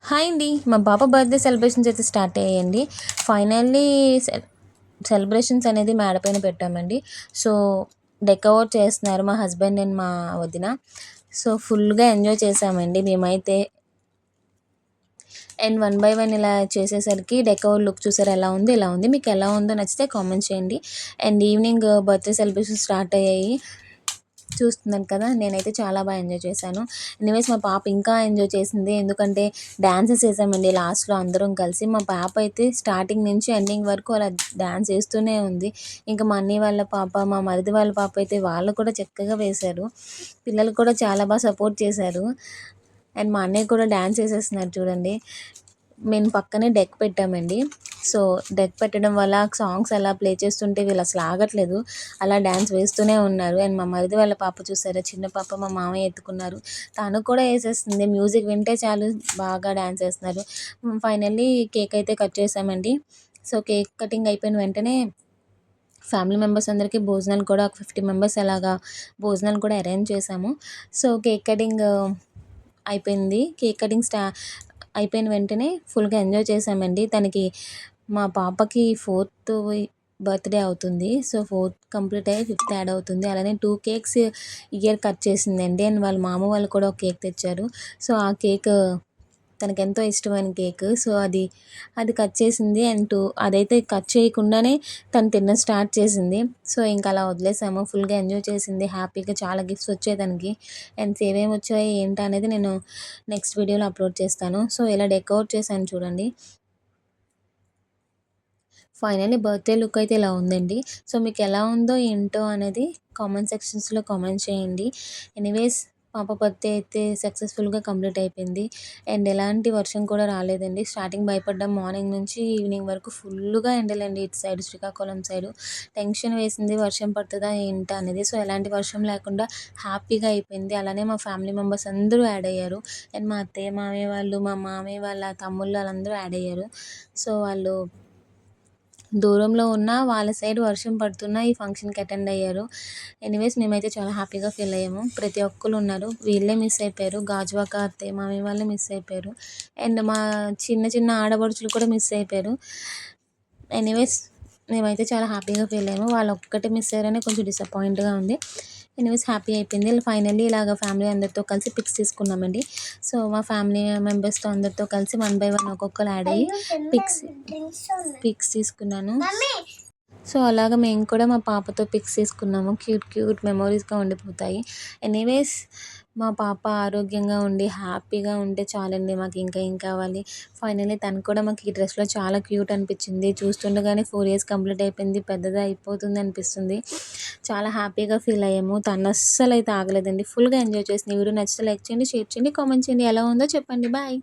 Hi అండి. మా పాప బర్త్‌డే సెలబ్రేషన్స్ అయితే స్టార్ట్ అయ్యాయండి. ఫైనల్లీ సెలబ్రేషన్స్ అనేది మేడ పైన పెట్టామండి. సో, డెకరేట్ చేస్తున్నారు మా హస్బెండ్ అండ్ మా వదిన. సో, ఫుల్‌గా ఎంజాయ్ చేశామండి మేమైతే. అండ్ వన్ బై వన్ ఇలా చేసేసరికి డెకర్ లుక్ చూసారా ఎలా ఉంది? ఇలా ఉంది. మీకు ఎలా ఉందో నచ్చితే కామెంట్ చేయండి. And evening birthday celebrations start అయ్యాయి. చూస్తున్నాను కదా! నేనైతే చాలా ఎంజాయ్ చేశాను. ఎనీవేస్ మా పాప ఇంకా ఎంజాయ్ చేసింది. ఎందుకంటే డాన్సెస్ ఏసామండి లాస్ట్‌లో అందరం కలిసి. మా పాప అయితే స్టార్టింగ్ నుంచి ఎండింగ్ వరకు అలా డాన్స్ ఏస్తూనే ఉంది. ఇంకా మా అన్నయ్య వాళ్ళ పాప, మా మరిది వాళ్ళ పాప అయితే వాళ్ళు కూడా చక్కగా వేశారు. పిల్లలు కూడా చాలా సపోర్ట్ చేశారు. అండ్ మా అన్నయ్య కూడా డాన్స్ ఏసేస్తున్నారు చూడండి. మేము పక్కనే డెక్ పెట్టామండి. సో, డెక్ పెట్టడం వల్ల సాంగ్స్ అలా ప్లే చేస్తుంటే వీళ్ళు అసలు ఆగట్లేదు. అలా డాన్స్ వేస్తూనే ఉన్నారు. అండ్ మా మరిది వాళ్ళ పాప చూసారా చిన్న పాప మా మామయ్య ఎత్తుకున్నారు. తను కూడా ఏసేస్తుంది. మ్యూజిక్ వింటే చాలు బాగా డాన్స్ ఏస్తున్నారు. ఫైనల్లీ కేక్ అయితే కట్ చేసామండి. సో, కేక్ కటింగ్ అయిపోయిన వెంటనే ఫ్యామిలీ మెంబర్స్ అందరికీ భోజనాలు కూడా ఒక 50 మెంబర్స్ అలాగా భోజనాలు కూడా అరేంజ్ చేశాము. సో, కేక్ కటింగ్ అయిపోయింది. కేక్ కటింగ్ అయిపోయిన వెంటనే ఫుల్‌గా ఎంజాయ్ చేశామండి. తనకి మా పాపకి ఫోర్త్ బర్త్‌డే అవుతుంది. సో, ఫోర్త్ కంప్లీట్ అయ్యి ఫిఫ్త్ యాడ్ అవుతుంది. అలానే 2 కేక్స్ ఇయర్ కట్ చేసిందండి. అండ్ వాళ్ళ మామ వాళ్ళు కూడా ఒక కేక్ తెచ్చారు. సో, ఆ కేక్ తనకెంతో ఇష్టమైన కేక్. సో, అది కట్ చేసింది. అండ్ అదైతే కట్ చేయకుండానే తను తినడం స్టార్ట్ చేసింది. సో, ఇంక అలా వదిలేసాము. ఫుల్‌గా ఎంజాయ్ చేసింది. హ్యాపీగా చాలా గిఫ్ట్స్ వచ్చాయి తనకి. అండ్ ఏమేమి వచ్చాయి ఏంటి అనేది నేను నెక్స్ట్ వీడియోలో అప్లోడ్ చేస్తాను. సో, ఇలా డెకరేట్ చేశాను చూడండి. ఫైనల్లీ బర్త్‌డే లుక్ అయితే ఇలా ఉందండి. సో, మీకెలా ఉందో ఏంటో అనేది కామెంట్ సెక్షన్స్‌లో కామెంట్ చేయండి. ఎనీవేస్ పాప బర్త్‌డే అయితే సక్సెస్‌ఫుల్‌గా కంప్లీట్ అయిపోయింది. అండ్ ఎలాంటి వర్షం కూడా రాలేదండి. స్టార్టింగ్ భయపడ్డాం మార్నింగ్ నుంచి ఈవినింగ్ వరకు ఫుల్లుగా ఎండలండి ఇటు సైడ్ శ్రీకాకుళం సైడు. టెన్షన్ వేసింది వర్షం పడుతదా ఏంటా అనేది. సో, ఎలాంటి వర్షం లేకుండా హ్యాపీగా అయిపోయింది. అలానే మా ఫ్యామిలీ మెంబర్స్ అందరూ యాడ్ అయ్యారు. అండ్ మా అత్తయ్య, మామయ్య వాళ్ళు, మా మామయ్య వాళ్ళ తమ్ముళ్ళు ఆళ్ళందరూ యాడ్ అయ్యారు. సో, వాళ్ళు దూరంలో ఉన్న వాళ్ళ సైడ్ వర్షం పడుతున్నా ఈ ఫంక్షన్‌కి అటెండ్ అయ్యారు. ఎనీవేస్ మేమైతే చాలా హ్యాపీగా ఫీల్ అయ్యాము. ప్రతి ఒక్కళ్ళు ఉన్నారు. వీళ్ళే మిస్ అయిపోయారు. గాజువాక అత్తయ్య, మామయ్య వాళ్ళే మిస్ అయిపోయారు. అండ్ మా చిన్న చిన్న ఆడపడుచులు కూడా మిస్ అయిపోయారు. ఎనీవేస్ మేమైతే చాలా హ్యాపీగా ఫీల్ అయ్యాము. వాళ్ళు ఒక్కటే మిస్ అయ్యారని కొంచెం డిసప్పాయింట్‌గా ఉంది. ఎనీవేస్ హ్యాపీ అయిపోయింది. ఫైనల్లీ ఇలాగ ఫ్యామిలీ అందరితో కలిసి పిక్స్ తీసుకున్నామండి. సో, మా ఫ్యామిలీ మెంబర్స్‌తో అందరితో కలిసి వన్ బై వన్ ఒక్కొక్కళ్ళు యాడ్ అయ్యి పిక్స్ పిక్స్ తీసుకున్నాను. సో, అలాగా మేము కూడా మా పాపతో పిక్స్ తీసుకున్నాము. క్యూట్ క్యూట్ మెమోరీస్‌గా ఉండిపోతాయి. ఎనీవేస్ మా పాప ఆరోగ్యంగా ఉండి, హ్యాపీగా ఉంటే చాలండి మాకు ఇంకా ఏం కావాలి. ఫైనల్లీ తను కూడా మాకు ఈ డ్రెస్‌లో చాలా క్యూట్ అనిపించింది. చూస్తుండగానే 4 ఇయర్స్ కంప్లీట్ అయిపోయింది. పెద్దది అయిపోతుంది అనిపిస్తుంది. చాలా హ్యాపీగా ఫీల్ అయ్యాము. తను అస్సలైతే ఆగలేదండి. ఫుల్‌గా ఎంజాయ్ చేసింది. ఈ వీడియో నచ్చితే లైక్ చేయండి, షేర్ చేయండి, కామెంట్ చేయండి. ఎలా ఉందో చెప్పండి. బాయ్.